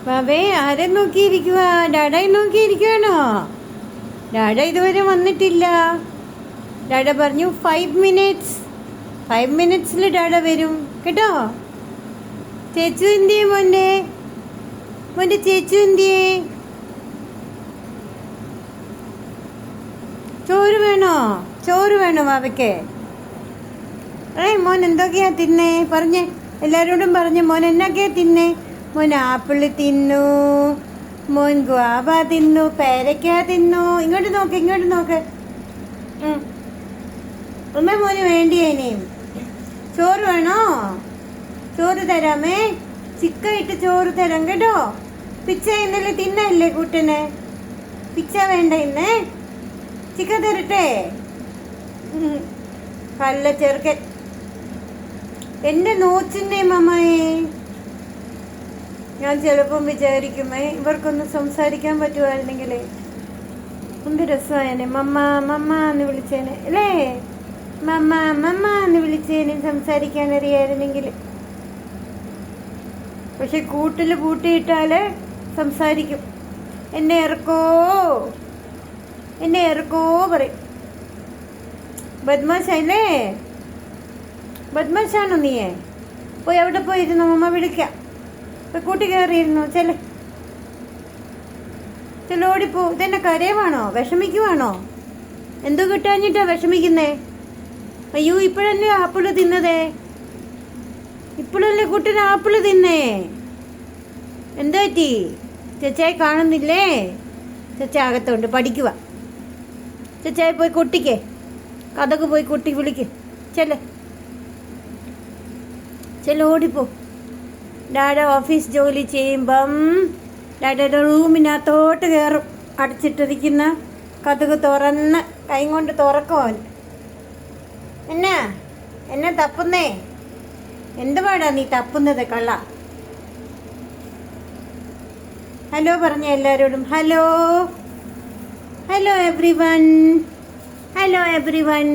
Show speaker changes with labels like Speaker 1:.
Speaker 1: ബാബേ ആരെ നോക്കിയിരിക്കുക? ഡാഡയെ നോക്കിയിരിക്കുകയാണോ? ഡാഡ ഇതുവരെ വന്നിട്ടില്ല. ഡാഡ പറഞ്ഞു 5 minutes. 5 minutes ഡാഡ വരും കേട്ടോ. ചേച്ചു എന്തിയേ മോൻ്റെ? മോൻ്റെ ചേച്ചു എന്തിയേ? ചോറ് വേണോ? ചോറ് വേണോ ബാബയ്ക്ക്? മോൻ എന്തൊക്കെയാ തിന്നേ? പറഞ്ഞേ, എല്ലാവരോടും പറഞ്ഞേ മോൻ എന്നൊക്കെയാ തിന്നേ? മോൻ ആപ്പിൾ തിന്നു, മോൻ ഗ്വാവ തിന്നു, പേരയ്ക്ക തിന്നു. ഇങ്ങോട്ട് നോക്ക്, ഇങ്ങോട്ട് നോക്ക്. ഉമ്മ മോന് വേണ്ടിയേനേം ചോറ് വേണോ? ചോറ് തരാമേ. ചിക്ക ഇട്ട് ചോറ് തരാം കേട്ടോ. പിച്ച ഇന്നലെ തിന്നല്ലേ കൂട്ടന്? പിച്ച വേണ്ട ഇന്ന്? ചിക്ക തരട്ടെ? കല്ല ചെറുക്കൻ എന്റെ നോച്ചിന്റെ മമ്മയെ. ഞാൻ ചിലപ്പം വിചാരിക്കുമേ ഇവർക്കൊന്ന് സംസാരിക്കാൻ പറ്റുമായിരുന്നെങ്കിലേ എന്ത് രസമായേനെ. മമ്മ മമ്മ എന്ന് വിളിച്ചേനെ അല്ലേ? മമ്മ മമ്മ എന്ന് വിളിച്ചേനെ സംസാരിക്കാൻ അറിയായിരുന്നെങ്കിൽ. പക്ഷെ കൂട്ടിൽ പൂട്ടിയിട്ടാല് സംസാരിക്കും. എന്നെ ഇറക്കോ, എന്നെ ഇറക്കോ പറയും. ബദ്മാശല്ലേ? ബദ്മാശാണോ നീയെ? പോയി അവിടെ പോയിരുന്നു, മമ്മ വിളിക്കാം. ഇപ്പൊ കൂട്ടി കയറിയിരുന്നു. ഓടിപ്പോ. ഇതെന്നെ കരയുവാണോ? വിഷമിക്കുവാണോ? എന്തോ കിട്ടാഞ്ഞിട്ടാ വിഷമിക്കുന്നേ? അയ്യോ, ഇപ്പോഴല്ലേ ആപ്പിള് തിന്നതേ? ഇപ്പോഴല്ലേ കുട്ടീനെ ആപ്പിള് തിന്നേ? എന്താ പറ്റി? ചേച്ചായി കാണുന്നില്ലേ? ചേച്ച അകത്തോണ്ട് പഠിക്കുക. ചേച്ചായി പോയി കുട്ടിക്കേ കഥക്ക് പോയി കുട്ടി വിളിക്ക്. ഓടിപ്പോ. ഡാഡ ഓഫീസ് ജോലി ചെയ്യുമ്പം ഡാഡയുടെ റൂമിനകത്തോട്ട് കയറും. അടച്ചിട്ടിരിക്കുന്ന കഥക് തുറന്ന് കൈ കൊണ്ട് തുറക്കും. എന്നെ തപ്പുന്നേ? എന്തുപാടാ നീ തപ്പുന്നത് കള്ള? ഹലോ പറഞ്ഞ എല്ലാവരോടും. Hello, hello every one, hello every one.